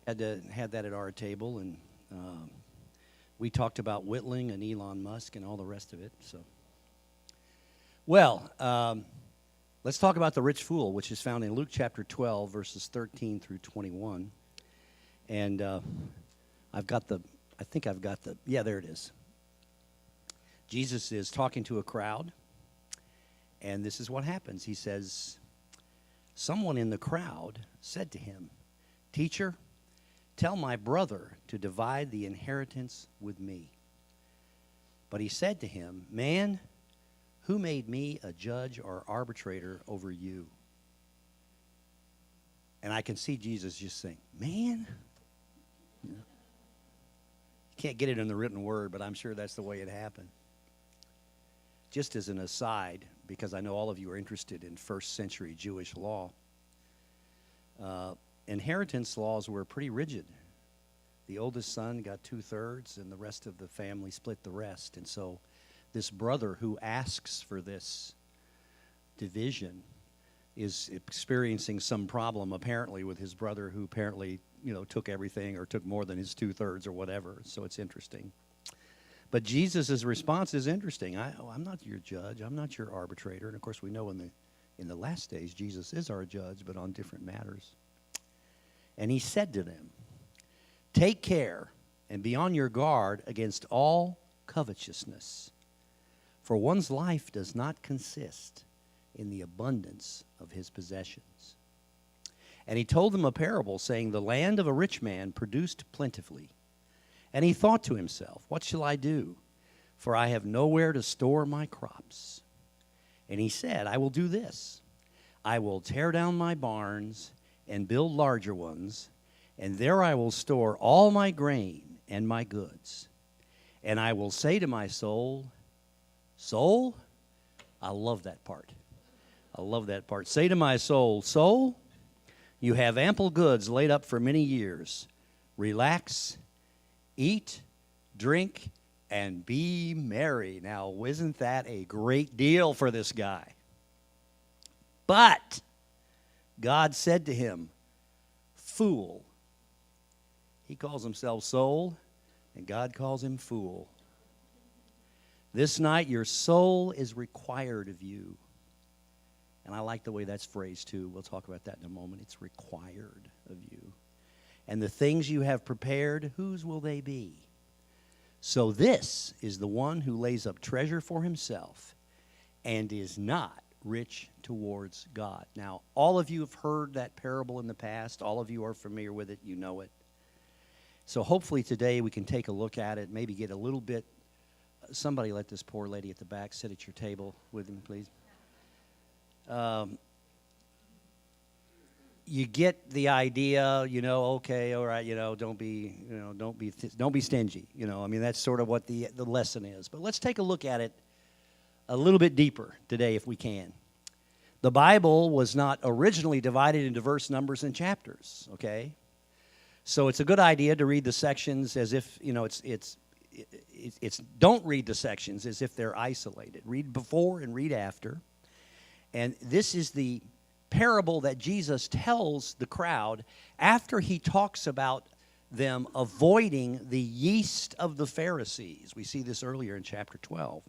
Had that at our table, and we talked about Whitling and Elon Musk and all the rest of it. So, well, let's talk about the rich fool, which is found in Luke chapter 12, verses 13 through 21. And I think I've got the, yeah, there it is. Jesus is talking to a crowd, and this is what happens. He says, someone in the crowd said to him, "Teacher, tell my brother to divide the inheritance with me." But he said to him, "Man, who made me a judge or arbitrator over you?" And I can see Jesus just saying, "Man." You know, can't get it in the written word, but I'm sure that's the way it happened. Just as an aside, because I know all of you are interested in first century Jewish law, inheritance laws were pretty rigid. The oldest son got 2/3, and the rest of the family split the rest. And so this brother who asks for this division is experiencing some problem apparently with his brother, who apparently, took everything or took more than his 2/3 or whatever. So it's interesting. But Jesus' response is interesting. I'm not your judge. I'm not your arbitrator. And of course, we know in the last days, Jesus is our judge, but on different matters. And he said to them, "Take care and be on your guard against all covetousness, for one's life does not consist in the abundance of his possessions." And he told them a parable, saying, "The land of a rich man produced plentifully. And he thought to himself, 'What shall I do? For I have nowhere to store my crops.' And he said, 'I will do this. I will tear down my barns and build larger ones, and there I will store all my grain and my goods. And I will say to my soul,'" soul, I love that part. I love that part. "Say to my soul, 'Soul, you have ample goods laid up for many years. Relax, eat, drink, and be merry.'" Now, isn't that a great deal for this guy? But God said to him, "Fool." He calls himself soul, and God calls him fool. "This night your soul is required of you." And I like the way that's phrased too. We'll talk about that in a moment. It's required of you. "And the things you have prepared, whose will they be? So this is the one who lays up treasure for himself and is not rich towards God." Now, all of you have heard that parable in the past. All of you are familiar with it. You know it. So hopefully today we can take a look at it, maybe get a little bit. Somebody let this poor lady at the back sit at your table with me, please. You get the idea, okay, all right, don't be stingy. I mean, that's sort of what the lesson is. But let's take a look at it a little bit deeper today if we can. The Bible was not originally divided into verse numbers and chapters, okay? So it's a good idea to read the sections as if, don't read the sections as if they're isolated. Read before and read after. And this is the parable that Jesus tells the crowd after he talks about them avoiding the yeast of the Pharisees. We see this earlier in chapter 12.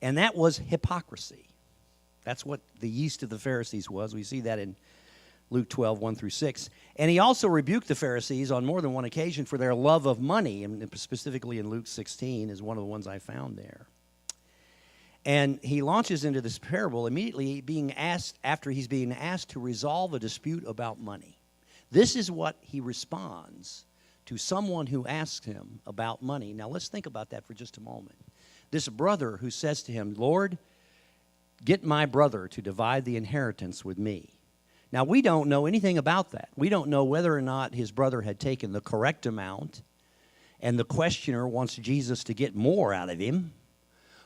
And that was hypocrisy. That's what the yeast of the Pharisees was. We see that in Luke 12, 1 through 6. And he also rebuked the Pharisees on more than one occasion for their love of money, and specifically in Luke 16 is one of the ones I found there. And he launches into this parable immediately after he's being asked to resolve a dispute about money. This is what he responds to someone who asks him about money. Now let's think about that for just a moment. This brother who says to him, "Lord, get my brother to divide the inheritance with me." Now we don't know anything about that. We don't know whether or not his brother had taken the correct amount and the questioner wants Jesus to get more out of him,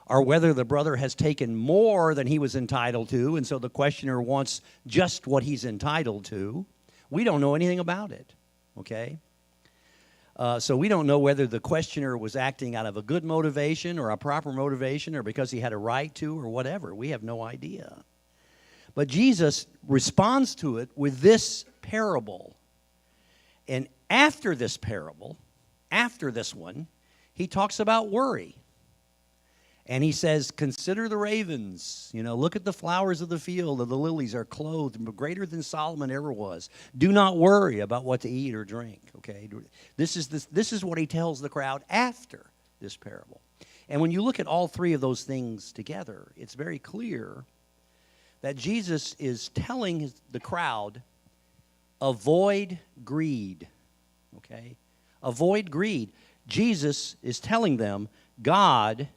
or whether the brother has taken more than he was entitled to, and so the questioner wants just what he's entitled to. We don't know anything about it, okay? So we don't know whether the questioner was acting out of a good motivation or a proper motivation or because he had a right to or whatever. We have no idea. But Jesus responds to it with this parable. And after this parable, after this one, he talks about worry. And he says, consider the ravens. Look at the flowers of the field, of the lilies are clothed, greater than Solomon ever was. Do not worry about what to eat or drink, okay? This is what he tells the crowd after this parable. And when you look at all three of those things together, it's very clear that Jesus is telling the crowd, avoid greed, okay? Avoid greed. Jesus is telling them, God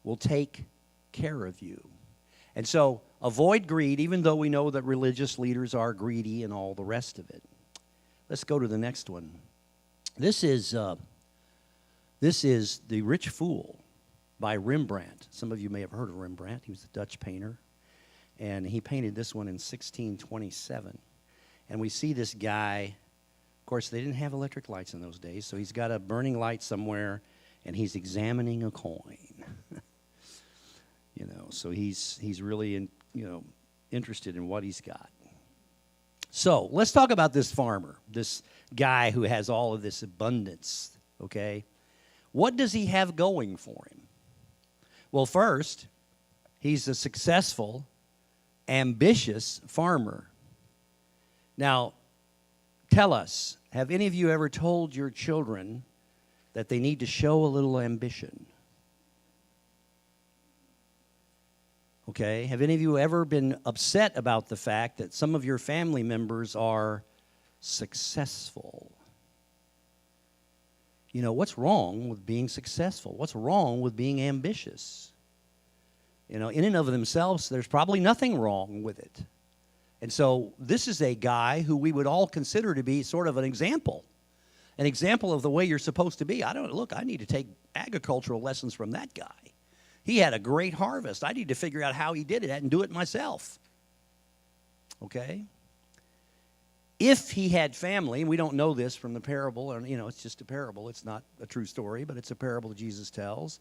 will take care of you. And so avoid greed, even though we know that religious leaders are greedy and all the rest of it. Let's go to the next one. This is The Rich Fool by Rembrandt. Some of you may have heard of Rembrandt. He was a Dutch painter. And he painted this one in 1627. And we see this guy. Of course, they didn't have electric lights in those days, so he's got a burning light somewhere, and he's examining a coin. So he's really interested in what he's got. So let's talk about this farmer, this guy who has all of this abundance, okay? What does he have going for him? Well, first, he's a successful, ambitious farmer. Now, tell us, have any of you ever told your children that they need to show a little ambition? Okay, have any of you ever been upset about the fact that some of your family members are successful? What's wrong with being successful? What's wrong with being ambitious? In and of themselves, there's probably nothing wrong with it. And so this is a guy who we would all consider to be sort of an example of the way you're supposed to be. I need to take agricultural lessons from that guy. He had a great harvest. I need to figure out how he did it and do it myself. Okay? If he had family, and we don't know this from the parable, and it's just a parable. It's not a true story, but it's a parable that Jesus tells.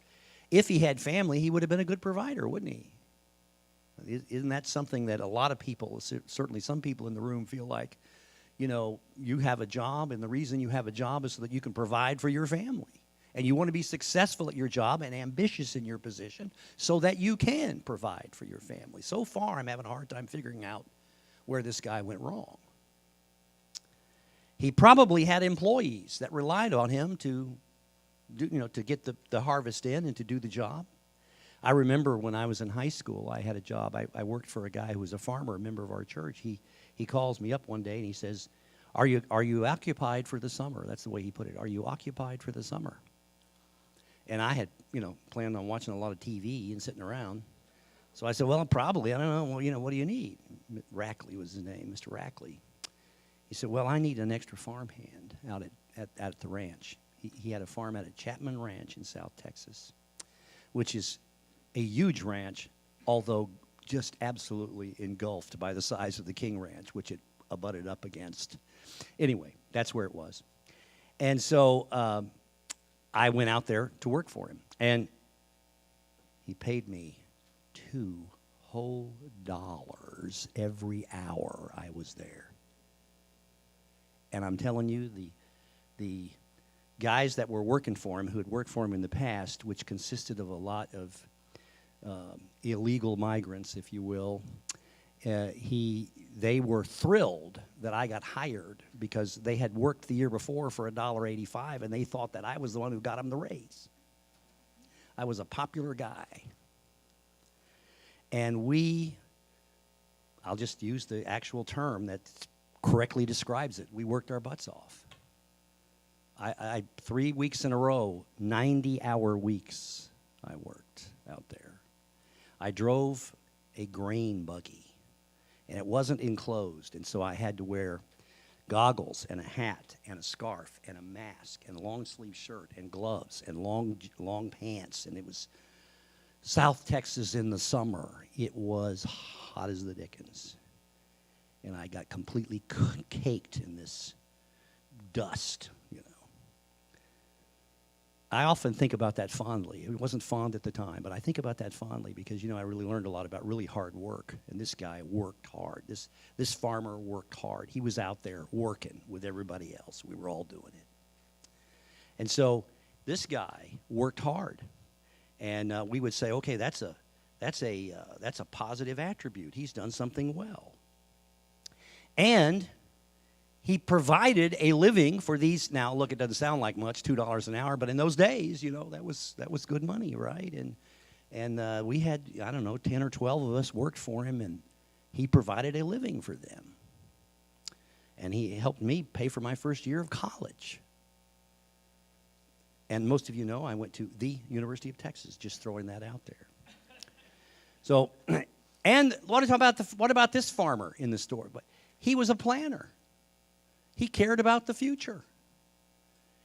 If he had family, he would have been a good provider, wouldn't he? Isn't that something that a lot of people, certainly some people in the room, feel like, you have a job, and the reason you have a job is so that you can provide for your family. And you want to be successful at your job and ambitious in your position so that you can provide for your family. So far, I'm having a hard time figuring out where this guy went wrong. He probably had employees that relied on him to get the harvest in and to do the job. I remember when I was in high school, I had a job. I worked for a guy who was a farmer, a member of our church. He calls me up one day and he says, Are you occupied for the summer? That's the way he put it. Are you occupied for the summer? And I had, planned on watching a lot of TV and sitting around. So I said, well, probably. I don't know. Well, what do you need? Rackley was his name, Mr. Rackley. He said, well, I need an extra farmhand out at the ranch. He had a farm out at Chapman Ranch in South Texas, which is a huge ranch, although just absolutely engulfed by the size of the King Ranch, which it abutted up against. Anyway, that's where it was. And so I went out there to work for him, and he paid me $2 whole every hour I was there. And I'm telling you, the guys that were working for him, who had worked for him in the past, which consisted of a lot of illegal migrants, if you will, they were thrilled that I got hired because they had worked the year before for $1.85, and they thought that I was the one who got them the raise. I was a popular guy. And I'll just use the actual term that correctly describes it. We worked our butts off. I 3 weeks in a row, 90-hour weeks I worked out there. I drove a grain buggy, and it wasn't enclosed, and so I had to wear goggles and a hat and a scarf and a mask and a long-sleeve shirt and gloves and long pants, and it was South Texas in the summer. It was hot as the dickens, and I got completely caked in this dust, I often think about that fondly. It wasn't fond at the time, but I think about that fondly because, I really learned a lot about really hard work. And this guy worked hard. This farmer worked hard. He was out there working with everybody else. We were all doing it. And so this guy worked hard. And we would say, okay, that's a positive attribute. He's done something well. And he provided a living for these. Now, look, it doesn't sound like much, $2 an hour, but in those days, that was good money, right? And we had, I don't know, 10 or 12 of us worked for him, and he provided a living for them. And he helped me pay for my first year of college. And most of you know I went to the University of Texas, just throwing that out there. So, and what about this farmer in the story? But he was a planner. He cared about the future.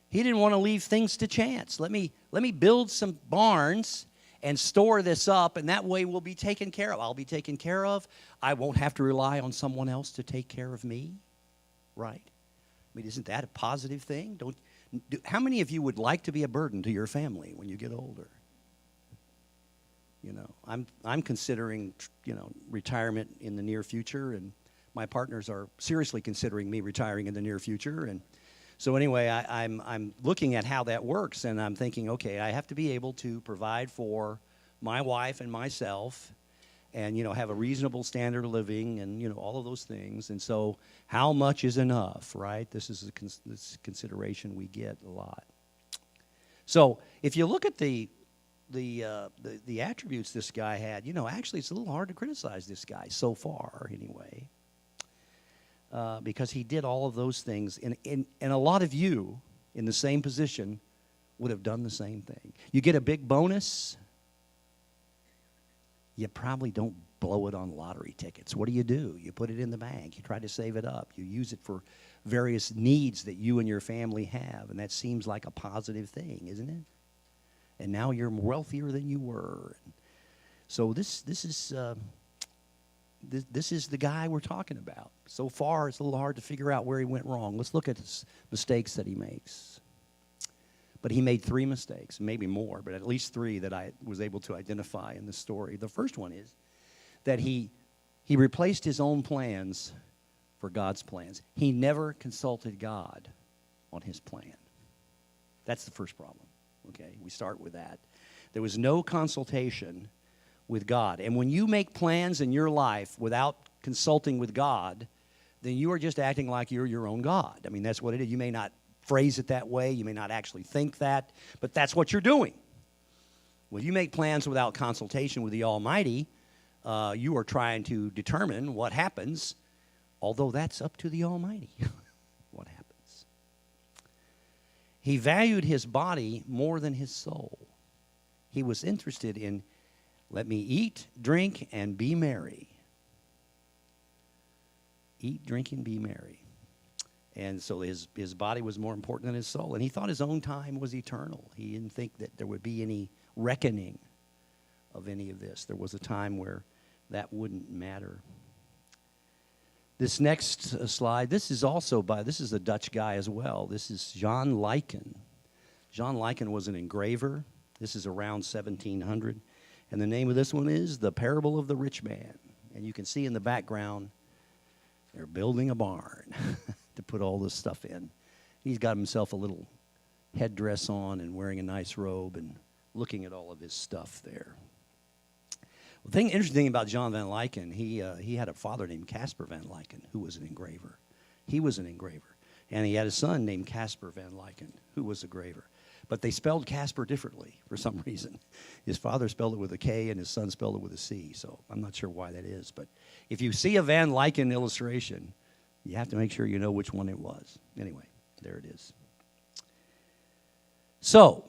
He didn't want to leave things to chance. Let me build some barns and store this up, and that way we'll be taken care of. I'll be taken care of. I won't have to rely on someone else to take care of me, right? I mean, isn't that a positive thing? How many of you would like to be a burden to your family when you get older? I'm considering, retirement in the near future, and my partners are seriously considering me retiring in the near future. And so anyway, I'm looking at how that works, and I'm thinking, okay, I have to be able to provide for my wife and myself and, have a reasonable standard of living and, all of those things. And so how much is enough, right? This is this consideration we get a lot. So if you look at the attributes this guy had, actually it's a little hard to criticize this guy so far anyway. Because he did all of those things. And a lot of you in the same position would have done the same thing. You get a big bonus, you probably don't blow it on lottery tickets. What do? You put it in the bank. You try to save it up. You use it for various needs that you and your family have. And that seems like a positive thing, isn't it? And now you're wealthier than you were. So this is the guy we're talking about. So far, it's a little hard to figure out where he went wrong. Let's look at his mistakes that he makes. But he made 3 mistakes, maybe more, but at least 3 that I was able to identify in the story. The first one is that he replaced his own plans for God's plans. He never consulted God on his plan. That's the first problem. Okay, we start with that. There was no consultation with God. And when you make plans in your life without consulting with God, then you are just acting like you're your own God. I mean, that's what it is. You may not phrase it that way. You may not actually think that, but that's what you're doing. When you make plans without consultation with the Almighty, you are trying to determine what happens, although that's up to the Almighty what happens. He valued his body more than his soul. He was interested in, let me eat, drink, and be merry. Eat, drink, and be merry. And so his body was more important than his soul. And he thought his own time was eternal. He didn't think that there would be any reckoning of any of this. There was a time where that wouldn't matter. This next slide, this is a Dutch guy as well. This is Jan Lyken. Jan Lyken was an engraver. This is around 1700. And the name of this one is The Parable of the Rich Man. And you can see in the background, they're building a barn to put all this stuff in. He's got himself a little headdress on and wearing a nice robe and looking at all of his stuff there. The interesting thing about John Van Lyken, he had a father named Casper Van Lyken, who was an engraver. He was an engraver. And he had a son named Casper Van Lyken, who was a graver. But they spelled Casper differently for some reason. His father spelled it with a K and his son spelled it with a C. So I'm not sure why that is. But if you see a Van Lyken illustration, you have to make sure you know which one it was. Anyway, there it is. So,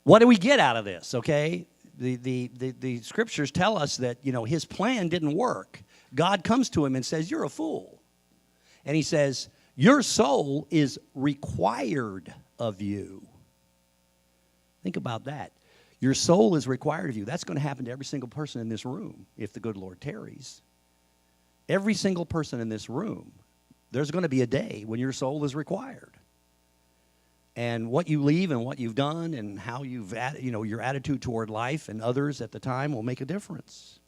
what do we get out of this, okay? The scriptures tell us that, his plan didn't work. God comes to him and says, you're a fool. And he says, your soul is required of you. Think about that. Your soul is required of you. That's going to happen to every single person in this room if the good Lord tarries. Every single person in this room, there's going to be a day when your soul is required. And what you leave and what you've done and how your attitude toward life and others at the time will make a difference.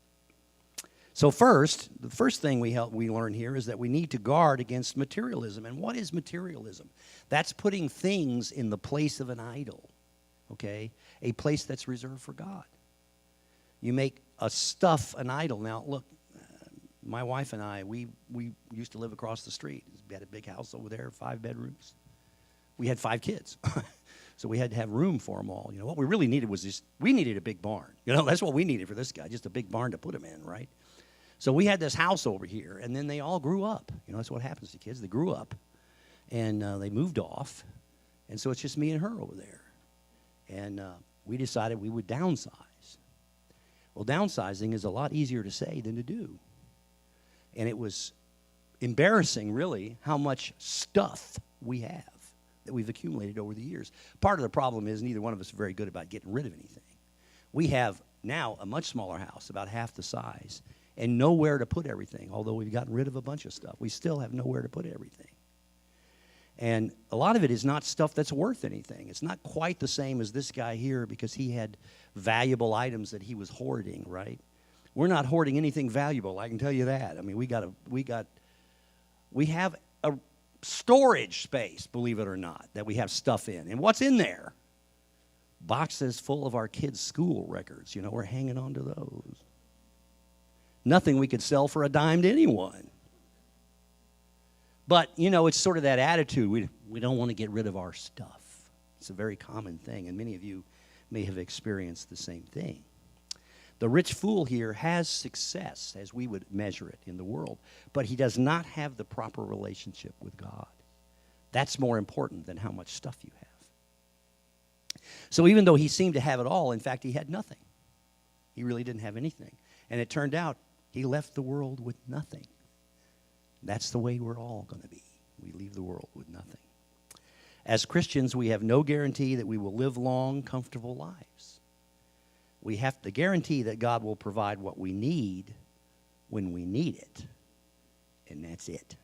So the first thing we learn here is that we need to guard against materialism. And what is materialism? That's putting things in the place of an idol, okay? A place that's reserved for God. You make a stuff an idol. Now, look, my wife and I, we used to live across the street. We had a big house over there, 5 bedrooms. We had 5 kids. So we had to have room for them all. What we really needed was we needed a big barn. That's what we needed for this guy, just a big barn to put him in, right? So we had this house over here, and then they all grew up. That's what happens to kids. They grew up, and they moved off, and so it's just me and her over there. And we decided we would downsize. Well, downsizing is a lot easier to say than to do. And it was embarrassing, really, how much stuff we have that we've accumulated over the years. Part of the problem is neither one of us are very good about getting rid of anything. We have now a much smaller house, about half the size, and nowhere to put everything. Although we've gotten rid of a bunch of stuff, we still have nowhere to put everything. And a lot of it is not stuff that's worth anything. It's not quite the same as this guy here because he had valuable items that he was hoarding, right? We're not hoarding anything valuable, I can tell you that. I mean, we have a storage space, believe it or not, that we have stuff in. And what's in there? Boxes full of our kids' school records. We're hanging on to those. Nothing we could sell for a dime to anyone. But, it's sort of that attitude. We don't want to get rid of our stuff. It's a very common thing, and many of you may have experienced the same thing. The rich fool here has success, as we would measure it in the world, but he does not have the proper relationship with God. That's more important than how much stuff you have. So even though he seemed to have it all, in fact, he had nothing. He really didn't have anything. And it turned out he left the world with nothing. That's the way we're all going to be. We leave the world with nothing. As Christians, we have no guarantee that we will live long, comfortable lives. We have to guarantee that God will provide what we need when we need it. And that's it.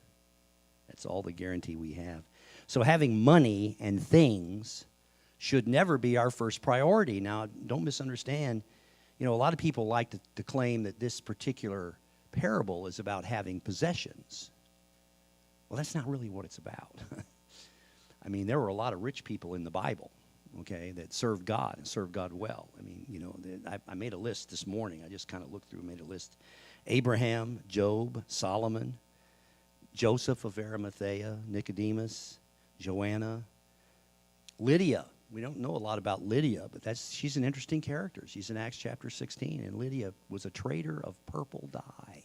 That's all the guarantee we have. So having money and things should never be our first priority. Now, don't misunderstand. A lot of people like to claim that this particular parable is about having possessions. Well, that's not really what it's about. I mean, there were a lot of rich people in the Bible, okay, that served God and served God well. I mean, I made a list this morning. I just kind of looked through and made a list. Abraham, Job, Solomon, Joseph of Arimathea, Nicodemus, Joanna, Lydia. We don't know a lot about Lydia, but she's an interesting character. She's in Acts chapter 16, and Lydia was a trader of purple dye.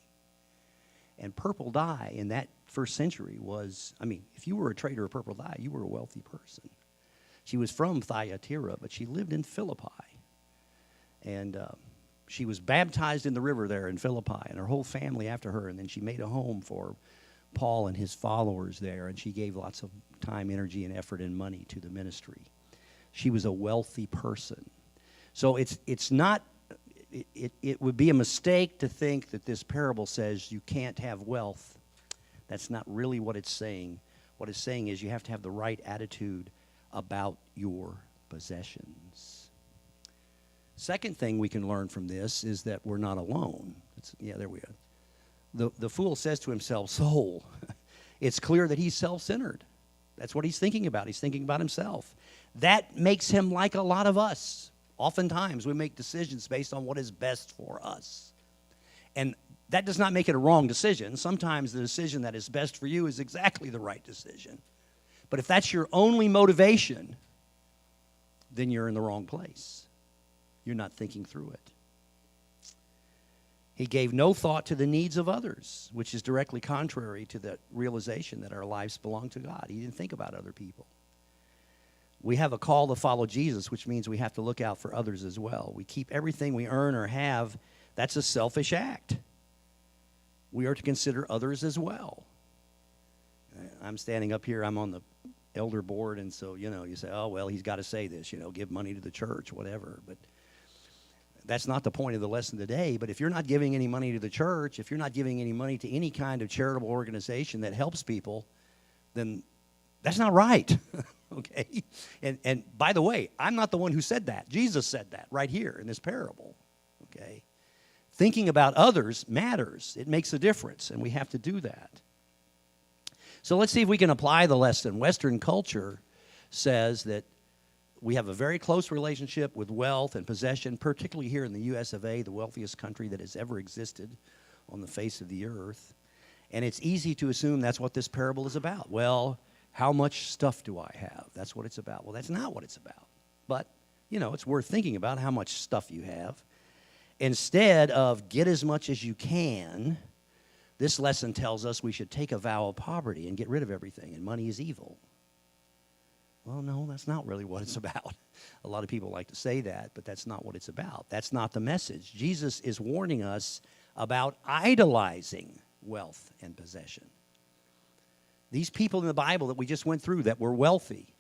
And purple dye in that first century was, if you were a trader of purple dye, you were a wealthy person. She was from Thyatira, but she lived in Philippi. And she was baptized in the river there in Philippi, and her whole family after her, and then she made a home for Paul and his followers there, and she gave lots of time, energy, and effort and money to the ministry. She was a wealthy person. So it would be a mistake to think that this parable says you can't have wealth. That's not really what it's saying. What it's saying is you have to have the right attitude about your possessions. Second thing we can learn from this is that we're not alone. There we go. The fool says to himself, soul, it's clear that he's self-centered. That's what he's thinking about. He's thinking about himself. That makes him like a lot of us. Oftentimes, we make decisions based on what is best for us. And that does not make it a wrong decision. Sometimes the decision that is best for you is exactly the right decision. But if that's your only motivation, then you're in the wrong place. You're not thinking through it. He gave no thought to the needs of others, which is directly contrary to the realization that our lives belong to God. He didn't think about other people. We have a call to follow Jesus, which means we have to look out for others as well. We keep everything we earn or have. That's a selfish act. We are to consider others as well. I'm standing up here. I'm on the elder board, and so, you say, oh, well, he's got to say this, give money to the church, whatever. But that's not the point of the lesson today. But if you're not giving any money to the church, if you're not giving any money to any kind of charitable organization that helps people, then that's not right. okay? And by the way, I'm not the one who said that. Jesus said that right here in this parable, okay? Thinking about others matters. It makes a difference, and we have to do that. So let's see if we can apply the lesson. Western culture says that we have a very close relationship with wealth and possession, particularly here in the U.S. of A., the wealthiest country that has ever existed on the face of the earth. And it's easy to assume that's what this parable is about. Well, how much stuff do I have? That's what it's about. Well, that's not what it's about. But, you know, it's worth thinking about how much stuff you have. Instead of get as much as you can, this lesson tells us we should take a vow of poverty and get rid of everything, and money is evil. Well, no, that's not really what it's about. A lot of people like to say that, but that's not what it's about. That's not the message. Jesus is warning us about idolizing wealth and possession. These people in the Bible that we just went through that were wealthy,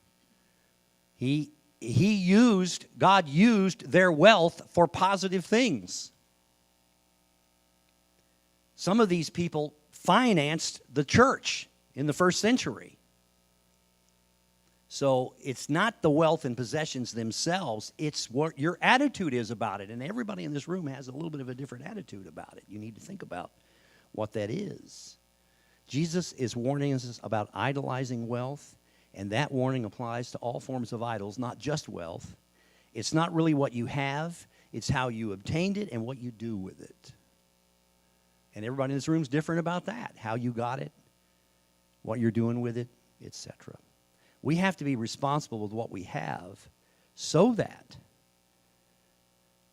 God used their wealth for positive things. Some of these people financed the church in the first century. So it's not the wealth and possessions themselves, it's what your attitude is about it. And everybody in this room has a little bit of a different attitude about it. You need to think about what that is. Jesus is warning us about idolizing wealth, and that warning applies to all forms of idols, not just wealth. It's not really what you have, it's how you obtained it and what you do with it. And everybody in this room is different about that, how you got it, what you're doing with it, etc. We have to be responsible with what we have so that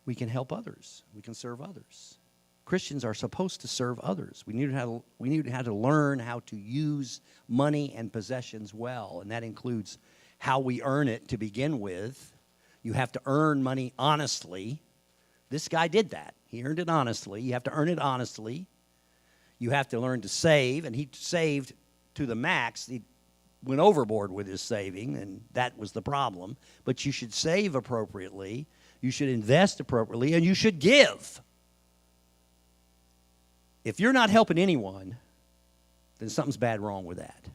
we can help others, we can serve others. Christians are supposed to serve others. We need to learn how to use money and possessions well, and that includes how we earn it to begin with. You have to earn money honestly. This guy did that. He earned it honestly. You have to earn it honestly. You have to learn to save, and he saved to the max. He went overboard with his saving, and that was the problem. But you should save appropriately, you should invest appropriately, and you should give. If you're not helping anyone, then something's bad wrong with that.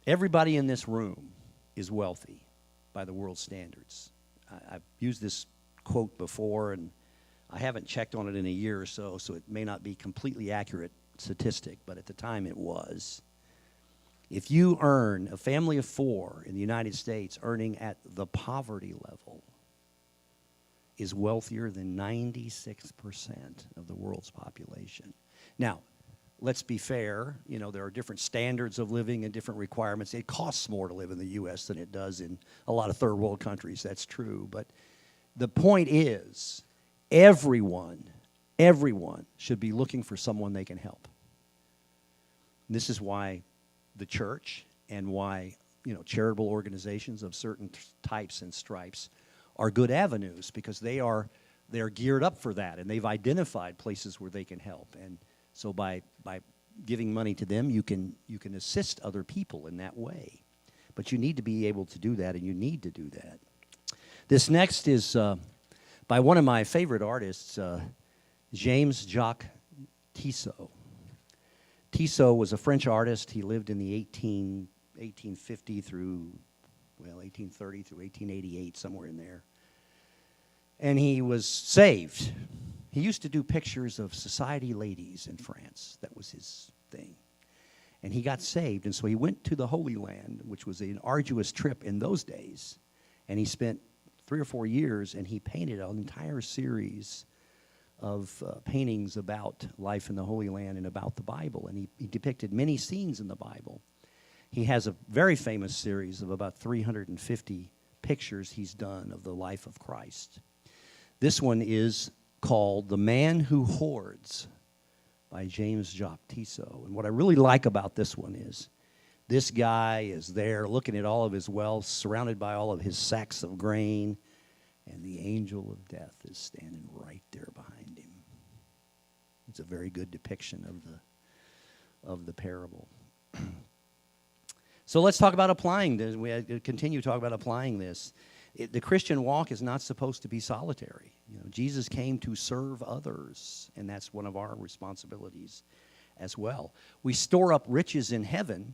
Everybody in this room is wealthy by the world's standards. I've used this quote before, and I haven't checked on it in a year or so, so it may not be completely accurate statistic, but at the time it was. If you earn, a family of 4 in the United States earning at the poverty level is wealthier than 96% of the world's population. Now, let's be fair. You know, there are different standards of living and different requirements. It costs more to live in the U.S. than it does in a lot of third world countries. That's true. But the point is, everyone should be looking for someone they can help. And this is why the church and why, you know, charitable organizations of certain types and stripes are good avenues, because they're geared up for that, and they've identified places where they can help. And so by giving money to them, you can assist other people in that way. But you need to be able to do that, and you need to do that. This next is by one of my favorite artists, James Jacques Tissot. Tissot was a French artist. He lived in the 1830 through 1888, somewhere in there. And he was saved. He used to do pictures of society ladies in France. That was his thing. And he got saved, and so he went to the Holy Land, which was an arduous trip in those days. And he spent 3 or 4 years, and he painted an entire series of paintings about life in the Holy Land and about the Bible. And he depicted many scenes in the Bible. He has a very famous series of about 350 pictures he's done of the life of Christ. This one is called The Man Who Hoards by James Jacques Tissot. And what I really like about this one is this guy is there looking at all of his wealth, surrounded by all of his sacks of grain, and the angel of death is standing right there behind him. It's a very good depiction of the parable. So let's talk about applying this. We continue to talk about applying this. The Christian walk is not supposed to be solitary. You know, Jesus came to serve others, and that's one of our responsibilities as well. We store up riches in heaven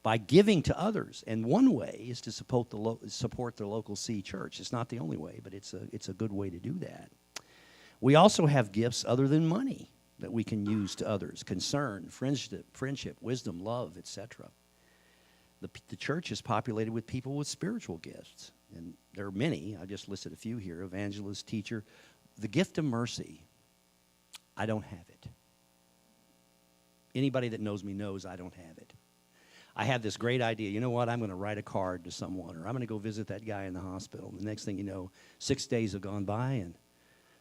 by giving to others. And one way is to support the local C church. It's not the only way, but it's a good way to do that. We also have gifts other than money that we can use to others: concern, friendship, wisdom, love, etc. The church is populated with people with spiritual gifts, and there are many. I just listed a few here: evangelist, teacher. The gift of mercy, I don't have it. Anybody that knows me knows I don't have it. I have this great idea. You know what? I'm going to write a card to someone, or I'm going to go visit that guy in the hospital. The next thing you know, 6 days have gone by, and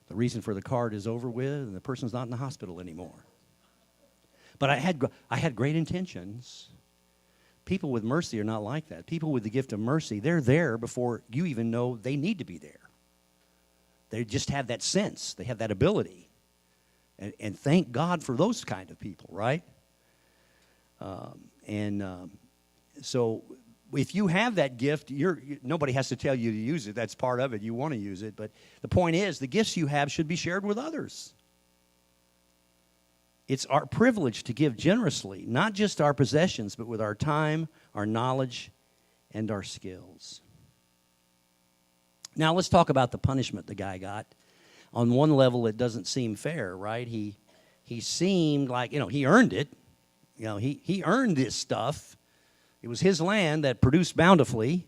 the reason for the card is over with, and the person's not in the hospital anymore. But I had great intentions. People with mercy are not like that. People with the gift of mercy, they're there before you even know they need to be there. They just have that sense. They have that ability. And thank God for those kind of people, right? So if you have that gift, nobody has to tell you to use it. That's part of it. You want to use it. But the point is, the gifts you have should be shared with others. It's our privilege to give generously, not just our possessions, but with our time, our knowledge, and our skills. Now let's talk about the punishment the guy got. On one level, it doesn't seem fair, right? He seemed like, he earned it. He earned this stuff. It was his land that produced bountifully.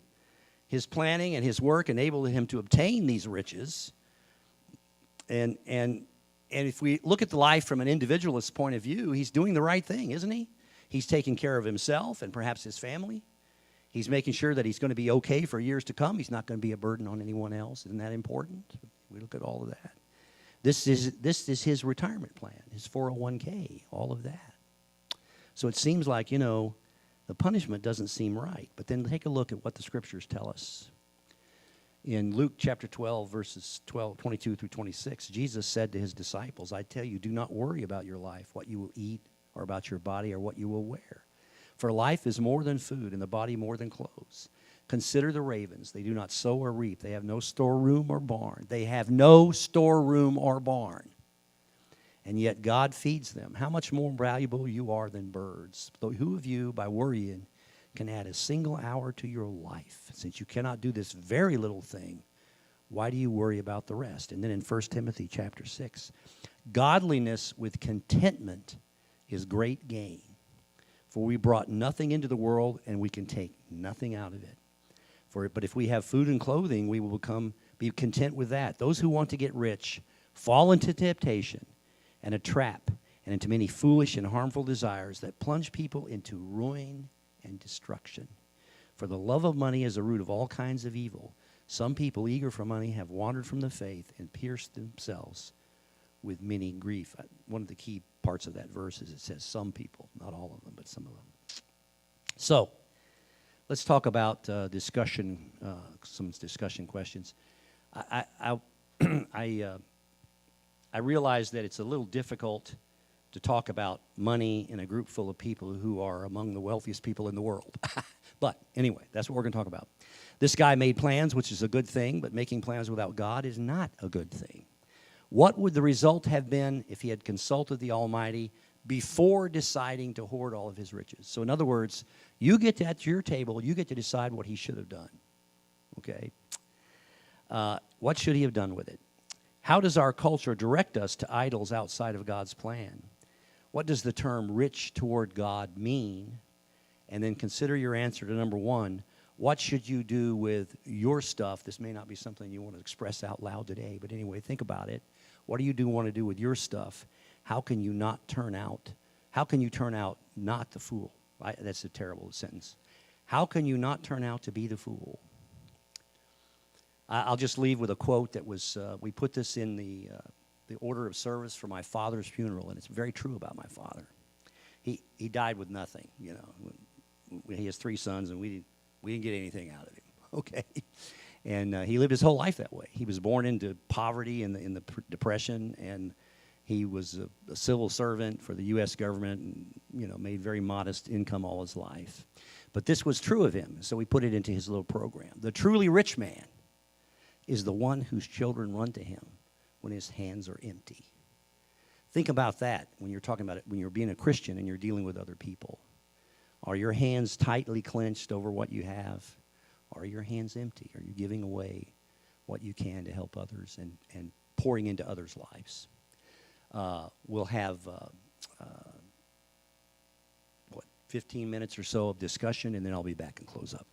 His planning and his work enabled him to obtain these riches. And if we look at the life from an individualist's point of view, he's doing the right thing, isn't he? He's taking care of himself and perhaps his family. He's making sure that he's going to be okay for years to come. He's not going to be a burden on anyone else. Isn't that important? We look at all of that. This is his retirement plan, his 401k, all of that. So it seems like, the punishment doesn't seem right. But then take a look at what the scriptures tell us. In Luke chapter 12, verses 22 through 26, Jesus said to his disciples, I tell you, do not worry about your life, what you will eat, or about your body, or what you will wear. For life is more than food, and the body more than clothes. Consider the ravens. They do not sow or reap. They have no storeroom or barn. They have no storeroom or barn. And yet God feeds them. How much more valuable you are than birds. So who of you, by worrying, can add a single hour to your life? Since you cannot do this very little thing, why do you worry about the rest? And then in 1 Timothy chapter 6, godliness with contentment is great gain. For we brought nothing into the world, and we can take nothing out of it. But if we have food and clothing, we will be content with that. Those who want to get rich fall into temptation and a trap and into many foolish and harmful desires that plunge people into ruin and destruction. For the love of money is the root of all kinds of evil. Some people eager for money have wandered from the faith and pierced themselves with many grief. One of the key parts of that verse is it says some people, not all of them, but some of them. So let's talk about some discussion questions. I realize that it's a little difficult to talk about money in a group full of people who are among the wealthiest people in the world. But anyway, that's what we're going to talk about. This guy made plans, which is a good thing, but making plans without God is not a good thing. What would the result have been if he had consulted the Almighty before deciding to hoard all of his riches? So in other words, you get at your table, you get to decide what he should have done. Okay? What should he have done with it? How does our culture direct us to idols outside of God's plan? What does the term rich toward God mean? And then consider your answer to number one. What should you do with your stuff? This may not be something you want to express out loud today, but anyway, think about it. What do you want to do with your stuff? How can you turn out not the fool? That's a terrible sentence. How can you not turn out to be the fool? I'll just leave with a quote that was, we put this in the order of service for my father's funeral, and it's very true about my father. He died with nothing, He has 3 sons, and we didn't get anything out of him, okay? And he lived his whole life that way. He was born into poverty in the Depression, and he was a civil servant for the U.S. government and, made very modest income all his life. But this was true of him, so we put it into his little program. The truly rich man is the one whose children run to him when his hands are empty. Think about that when you're talking about it, when you're being a Christian and you're dealing with other people. Are your hands tightly clenched over what you have? Are your hands empty? Are you giving away what you can to help others and pouring into others' lives? We'll have, 15 minutes or so of discussion, and then I'll be back and close up.